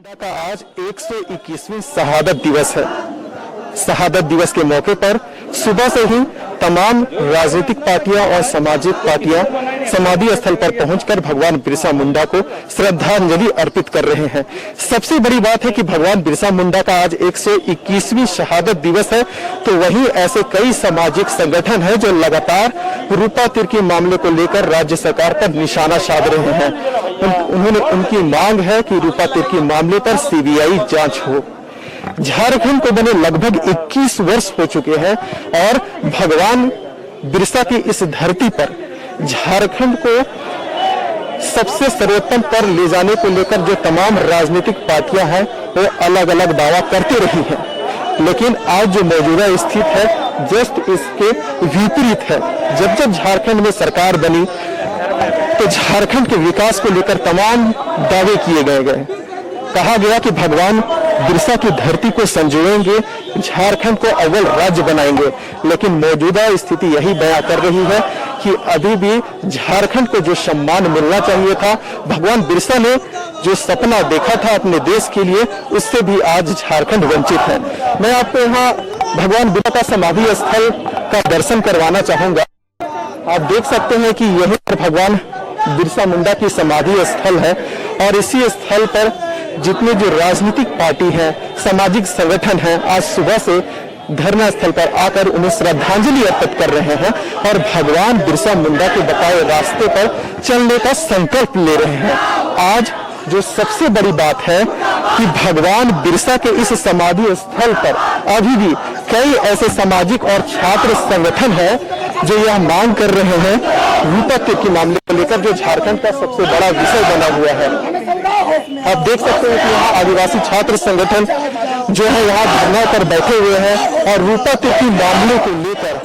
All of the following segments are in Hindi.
मुंडा का आज 121वीं शहादत दिवस है। शहादत दिवस के मौके पर सुबह से ही तमाम राजनीतिक पार्टियां और सामाजिक पार्टियां समाधि स्थल पर पहुंचकर भगवान बिरसा मुंडा को श्रद्धांजलि अर्पित कर रहे हैं। सबसे बड़ी बात है कि भगवान बिरसा मुंडा का आज 121वीं शहादत दिवस है, तो वहीं ऐसे कई सामाजिक संगठन हैं जो लगातार रूपा तिर्की मामले को लेकर राज्य सरकार पर निशाना साध रहे हैं। उन्होंने उनकी मांग है कि रूपा तिर्की मामले पर सीबीआई जांच हो। झारखंड को बने लगभग 21 वर्ष हो चुके हैं और भगवान बिरसा की इस धरती पर झारखंड को सबसे सर्वोत्तम पर ले जाने को लेकर जो तमाम राजनीतिक पार्टियां हैं वो अलग अलग दावा करती रही हैं, लेकिन आज जो मौजूदा स्थिति है जस्ट इसके विपरीत है। जब जब झारखंड में सरकार बनी तो झारखंड के विकास को लेकर तमाम दावे किए गए। कहा गया कि भगवान बिरसा की धरती को संजोएंगे, झारखंड को अव्वल राज्य बनाएंगे, लेकिन मौजूदा स्थिति यही बयां कर रही है कि अभी भी झारखंड को जो सम्मान मिलना चाहिए था, भगवान बिरसा ने जो सपना देखा था अपने देश के लिए, उससे भी आज झारखंड वंचित है। मैं आपको यहाँ भगवान बिरसा का समाधि स्थल का दर्शन करवाना चाहूंगा। आप देख सकते हैं कि यही पर भगवान बिरसा मुंडा की समाधि स्थल है और इसी स्थल पर जितने जो राजनीतिक पार्टी हैं, सामाजिक संगठन हैं, आज सुबह से धरना स्थल पर आकर उन्हें श्रद्धांजलि अर्पित कर रहे हैं और भगवान बिरसा मुंडा के बताए रास्ते पर चलने का संकल्प ले रहे हैं। आज जो सबसे बड़ी बात है कि भगवान बिरसा के इस समाधि स्थल पर अभी भी कई ऐसे सामाजिक और छात्र संगठन हैं जो यह मांग कर रहे हैं रूपा तिर्की मामले को लेकर, जो झारखंड का सबसे बड़ा विषय बना हुआ है। आप देख सकते हैं कि यहाँ आदिवासी छात्र संगठन जो है यहाँ धरना पर बैठे हुए हैं और रूपा तिर्की मामले को लेकर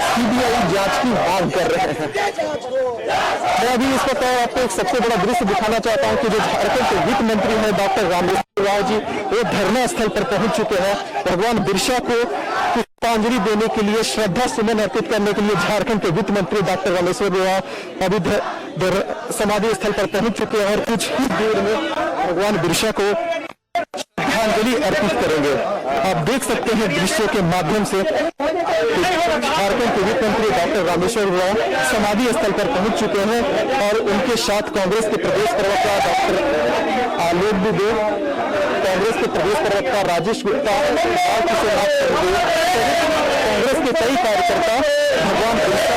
सीबीआई जांच की मांग कर रहे हैं। मैं अभी इस वक्त आपको एक सबसे बड़ा दृश्य दिखाना चाहता हूं कि जो झारखंड के वित्त मंत्री हैं डॉक्टर रामेश्वर राव जी, वो धरना स्थल पर पहुंच चुके हैं। भगवान बिरसा को पुष्पांजलि देने के लिए, श्रद्धा सुमन अर्पित करने के लिए झारखंड के वित्त मंत्री डॉक्टर रामेश्वर राव अभी समाधि स्थल पर पहुंच चुके हैं और कुछ ही देर में भगवान बिरसा को श्रद्धांजलि अर्पित करेंगे। आप देख सकते हैं दृश्य के माध्यम से झारखंड के वित्त मंत्री डॉक्टर रामेश्वर राव समाधि स्थल पर पहुंच चुके हैं और उनके साथ कांग्रेस के प्रदेश प्रवक्ता डॉक्टर आलोक दुबे, कांग्रेस के प्रदेश प्रवक्ता राजेश गुप्ता, कांग्रेस के कई कार्यकर्ता भगवान बिरसा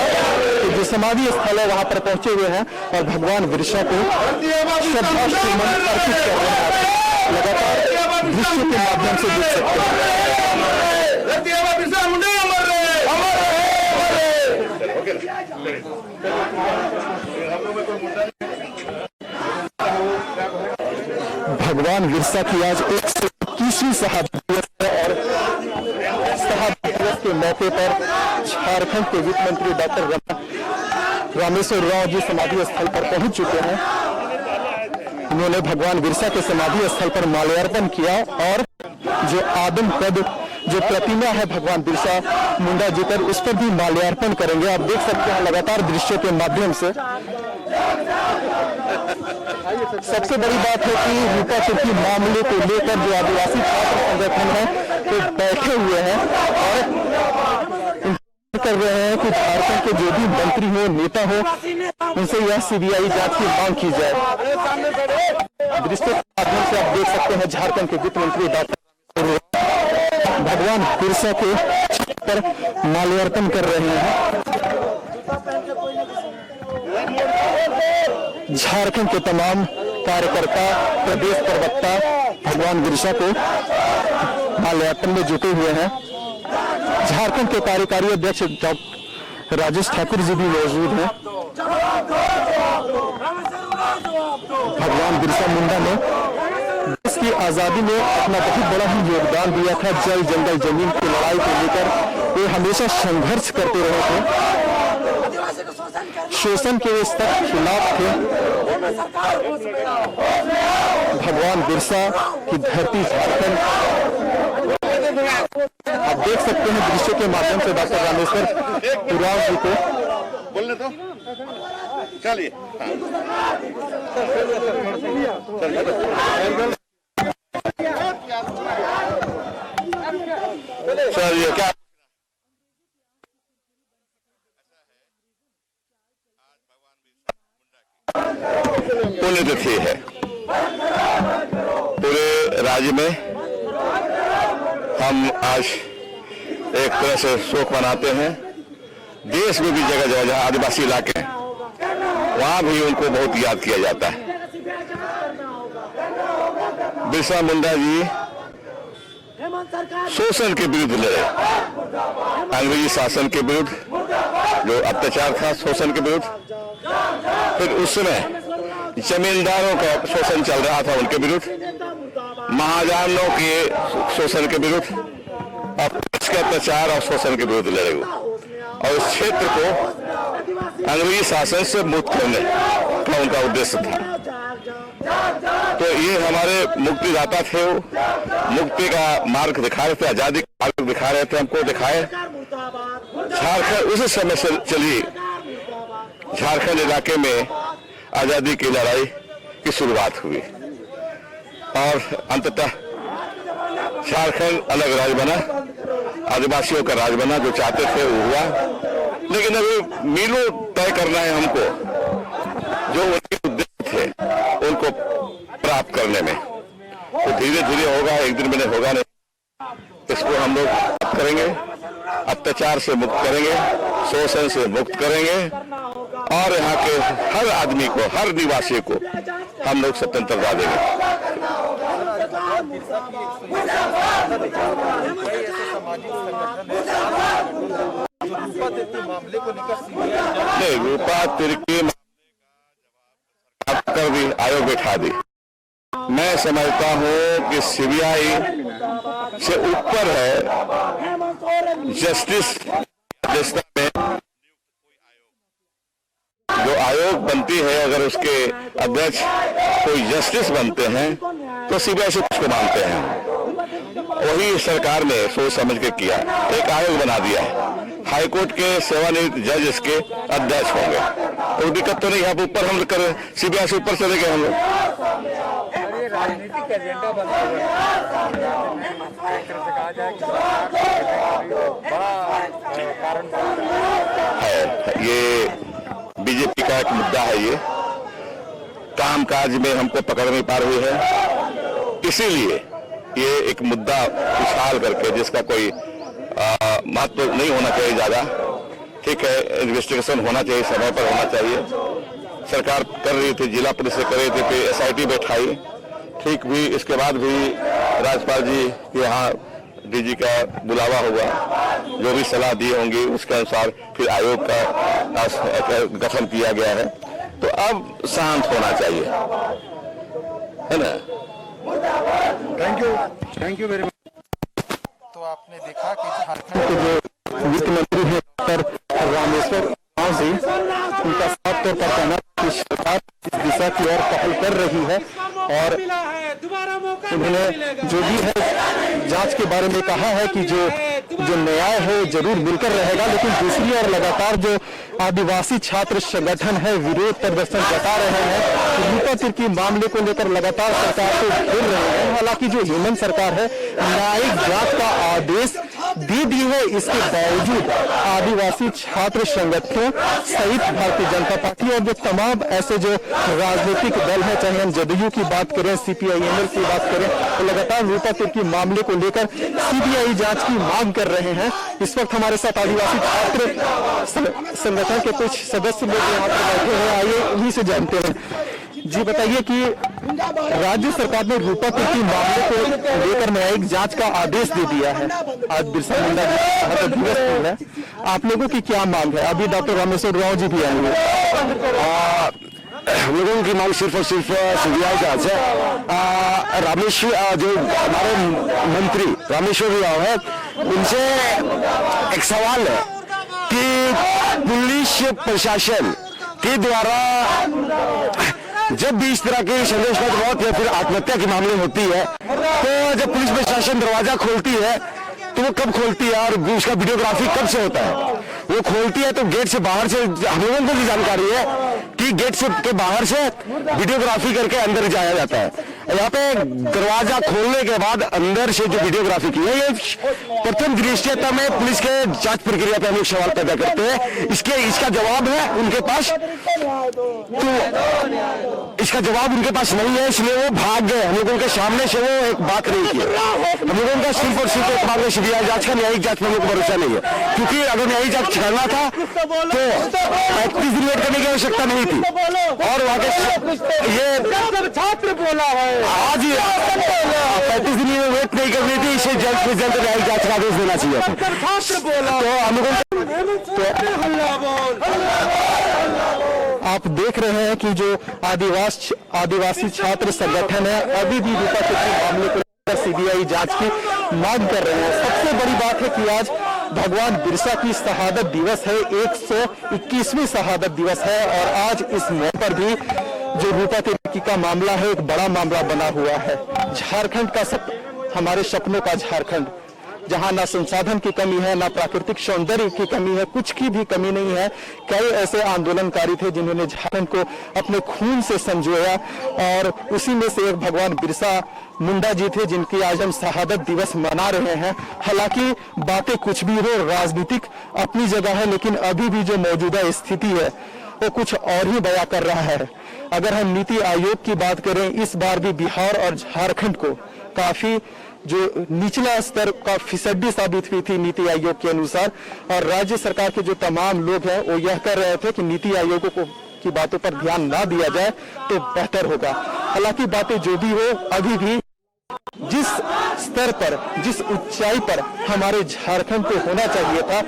जो समाधि स्थल है वहां पर पहुंचे हुए हैं और भगवान बिरसा को श्रद्धा सुमन अर्पित कर रहे हैं। लगातार दृश्य के माध्यम से देख सकते हैं। भगवान बिरसा की आज 121वीं शहादत दिवस है और शहादत दिवस के मौके पर झारखंड के वित्त मंत्री डॉक्टर रामेश्वर राव जी समाधि स्थल पर पहुंच चुके हैं। उन्होंने भगवान बिरसा के समाधि स्थल पर माल्यार्पण किया और जो आदम कद जो प्रतिमा है भगवान बिरसा मुंडा जी पर, उस पर भी माल्यार्पण करेंगे। आप देख सकते हैं लगातार दृश्य के माध्यम से। सबसे बड़ी बात है कि रूपा तिर्की मामले को लेकर जो आदिवासी छात्र संगठन है वो तो बैठे हुए हैं और कर रहे हैं कि झारखंड के जो भी मंत्री हो, नेता हो, उनसे यह सीबीआई जांच की मांग की जाए। दृश्य के माध्यम से आप देख सकते हैं झारखंड के वित्त मंत्री डॉक्टर भगवान बिरसा के पर माल्यार्पण कर रहे हैं। झारखंड के तमाम कार्यकर्ता, प्रदेश प्रवक्ता भगवान बिरसा को माल्यार्पण में जुटे हुए हैं। झारखंड के कार्यकारी अध्यक्ष डॉक्टर राजेश ठाकुर जी भी मौजूद हैं। भगवान बिरसा मुंडा ने देश की आजादी में अपना बहुत बड़ा ही योगदान दिया था। जल जंगल जमीन की लड़ाई को लेकर वे हमेशा संघर्ष करते रहे थे, शोषण के सख्त खिलाफ थे। भगवान बिरसा की धरती झारखंड, आप देख सकते हैं दृश्य के माध्यम से डॉक्टर रामेश्वर उरांव जी को बोलने दो। चलिए साथ ही है। पूरे राज्य में हम आज एक तरह से शोक मनाते हैं। देश में भी जगह जगह जहाँ आदिवासी इलाके हैं वहां भी उनको बहुत याद किया जाता है। बिरसा मुंडा जी शोषण के विरुद्ध लड़े, अंग्रेजी शासन के विरुद्ध, जो अत्याचार था शोषण के विरुद्ध। फिर उस समय जमींदारों का शोषण चल रहा था उनके विरुद्ध, महाजनों के शोषण के विरुद्ध, और इसके अत्याचार और शोषण के विरुद्ध लड़े हुए और इस क्षेत्र को अंग्रेजी शासन से मुक्त करने का उनका उद्देश्य था। तो ये हमारे मुक्तिदाता थे, वो मुक्ति का मार्ग दिखा रहे थे, आजादी का मार्ग दिखा रहे थे, हमको दिखाए। झारखंड उसी समय से चली, झारखंड इलाके में आजादी की लड़ाई की शुरुआत हुई और अंततः झारखंड अलग राज्य बना, आदिवासियों का राज्य बना। जो चाहते थे वो हुआ, लेकिन अभी मीलों तय करना है हमको, जो उनके उद्देश्य थे उनको प्राप्त करने में। तो धीरे धीरे होगा, एक दिन में नहीं होगा नहीं। इसको हम लोग प्राप्त करेंगे, अत्याचार से मुक्त करेंगे, शोषण से मुक्त करेंगे और यहाँ के हर आदमी को, हर निवासी को हम लोग स्वतंत्रता देंगे। नहीं, रूपा तिर्की कर दी, आयोग बैठा दी। मैं समझता हूँ कि सीबीआई से ऊपर है जस्टिस में जो आयोग बनती है, अगर उसके अध्यक्ष कोई जस्टिस बनते हैं तो सीबीआई से उसको मानते हैं। वही सरकार ने सोच समझ के किया, एक आयोग बना दिया है। हाईकोर्ट के सेवानिवृत्त जज इसके अध्यक्ष होंगे, कोई दिक्कत तो नहीं। यहाँ ऊपर हम कर सीबीआई से ऊपर चले गए हम लोग। राजनीतिक एजेंडा बना एक तरह से कहा जाए कि बड़ा कारण है। ये बीजेपी का एक मुद्दा है। ये कामकाज में हमको पकड़ नहीं पा रही है, इसीलिए ये एक मुद्दा उछाल करके जिसका कोई महत्व नहीं होना चाहिए ज्यादा। ठीक है, इन्वेस्टिगेशन होना चाहिए, समय पर होना चाहिए। सरकार कर रही थी, जिला पुलिस से कर रही थी, फिर एसआईटी बैठाई, ठीक भी। इसके बाद भी राज्यपाल जी के यहाँ डीजी का बुलावा हुआ, जो भी सलाह दी होंगी उसके अनुसार फिर आयोग का गठन किया गया है। तो अब शांत होना चाहिए, है ना। Thank you very much. तो आपने देखा कि झारखंड के जो वित्त मंत्री हैं डॉक्टर रामेश्वर उरांव जी, उनका साफ तौर पर कहना कि सरकार इस दिशा की ओर पहल कर रही है और उन्होंने जो भी है जांच के बारे में कहा है कि जो न्याय है जरूर मिलकर रहेगा। लेकिन दूसरी ओर लगातार जो आदिवासी छात्र संगठन है विरोध प्रदर्शन जता रहे हैं, रूपा तिर्की मामले को लेकर लगातार सरकार को घेर रहे हैं। हालांकि जो हेमंत सरकार है न्यायिक जांच का आदेश दे दी है, इसके बावजूद आदिवासी छात्र संगठनों सहित भारतीय जनता पार्टी और जो तमाम ऐसे जो राजनीतिक दल है, चाहे हम जदयू की बात करें, सीपीआईएमएल की बात करें, तो लगातार रूपा तिर्की मामले को लेकर सीबीआई जांच की मांग कर रहे हैं। इस वक्त हमारे साथ आदिवासी छात्र संगठन के कुछ सदस्य लोग यहाँ पर बैठे हैं, आइए उन्हीं से जानते हैं। जी बताइए कि राज्य सरकार ने रूपा तिर्की मामले को लेकर न्यायिक जांच का आदेश दे दिया है। आज बिरसा मुंडा दिवस है, आप लोगों की क्या मांग है? अभी डॉक्टर रामेश्वर उरांव जी भी आएंगे। हम लोगों की मांग सिर्फ और सिर्फ सीबीआई जांच है। रामेश्वर जो हमारे मंत्री रामेश्वर उरांव है, उनसे एक सवाल है कि पुलिस प्रशासन के द्वारा जब भी इस तरह की संदेशगत मौत या फिर आत्महत्या के मामले होती है, तो जब पुलिस प्रशासन दरवाजा खोलती है तो वो कब खोलती है और उसका वीडियोग्राफी कब से होता है? वो खोलती है तो गेट से बाहर से हम लोगों को भी जानकारी है कि गेट से के बाहर से वीडियोग्राफी करके अंदर जाया जाता है। यहाँ पे दरवाजा खोलने के बाद अंदर से जो वीडियोग्राफी की है, ये प्रथम दृष्टया में पुलिस के जांच प्रक्रिया पे हम लोग सवाल पैदा करते हैं। इसका जवाब है उनके पास, तो इसका जवाब उनके पास नहीं है, इसलिए वो भाग गए। हम लोगों के सामने से वो एक बात नहीं की। हम लोगों का सिर्फ और सिर्फ एक बात सीबीआई जांच का, न्यायिक जांच में हम लोग को भरोसा नहीं है, क्योंकि अगर न्यायिक जांच करना था तो 35 दिन वेट करने की आवश्यकता नहीं थी। और वहां के ये छात्र बोला है आज 35 दिन में वेट नहीं करनी थी, इसे जल्द से जल्द न्यायिक जांच का आदेश देना चाहिए। छात्र बोला तो हम लोगों आप देख रहे हैं कि जो आदिवासी छात्र संगठन है अभी भी रूपा केतली मामले को सीबीआई जांच की मांग कर रहे हैं। सबसे बड़ी बात है कि आज भगवान बिरसा की शहादत दिवस है, 121वीं शहादत दिवस है, और आज इस मौके पर भी जो रूपा केतली का मामला है एक बड़ा मामला बना हुआ है। झारखंड का हमारे सपनों का झारखंड, जहां ना संसाधन की कमी है, ना प्राकृतिक सौंदर्य की कमी है, कुछ की भी कमी नहीं है। कई ऐसे आंदोलनकारी थे जिन्होंने झारखंड को अपने खून से संजोया, और उसी में से एक भगवान बिरसा मुंडा जी थे जिनकी आज हम शहादत दिवस मना रहे हैं। हालांकि बातें कुछ भी हो, राजनीतिक अपनी जगह है, लेकिन अभी भी जो मौजूदा स्थिति है वो कुछ और ही बयां कर रहा है। अगर हम नीति आयोग की बात करें, इस बार भी बिहार और झारखंड को काफी जो निचला स्तर का फिसड्डी साबित हुई थी नीति आयोग के अनुसार, और राज्य सरकार के जो तमाम लोग हैं वो यह कर रहे थे कि नीति आयोग की बातों पर ध्यान ना दिया जाए तो बेहतर होगा। हालांकि बातें जो भी हो, अभी भी जिस स्तर पर, जिस ऊंचाई पर हमारे झारखंड को होना चाहिए था,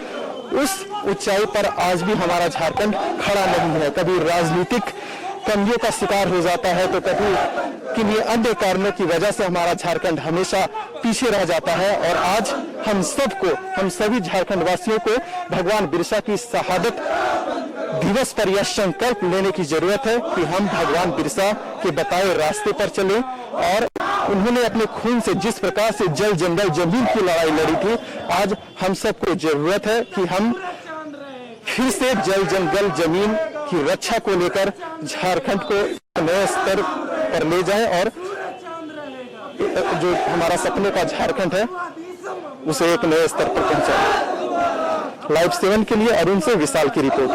उस ऊंचाई पर आज भी हमारा झारखंड खड़ा नहीं है। कभी राजनीतिक कमियों का शिकार हो जाता है, तो कभी किन्हीं अन्य कारणों की वजह से हमारा झारखंड हमेशा पीछे रह जाता है। और आज हम सभी झारखंड वासियों को भगवान बिरसा की शहादत दिवस पर यह संकल्प लेने की जरूरत है कि हम भगवान बिरसा के बताए रास्ते पर चलें, और उन्होंने अपने खून से जिस प्रकार से जल जंगल जमीन की लड़ाई लड़ी थी, आज हम सबको जरूरत है कि हम फिर से जल जंगल जमीन की रक्षा को लेकर झारखंड को नए स्तर पर ले जाएं, और जो हमारा सपनों का झारखंड है उसे एक नए स्तर पर पहुंचाएं। लाइव 7 के लिए अरुण से विशाल की रिपोर्ट।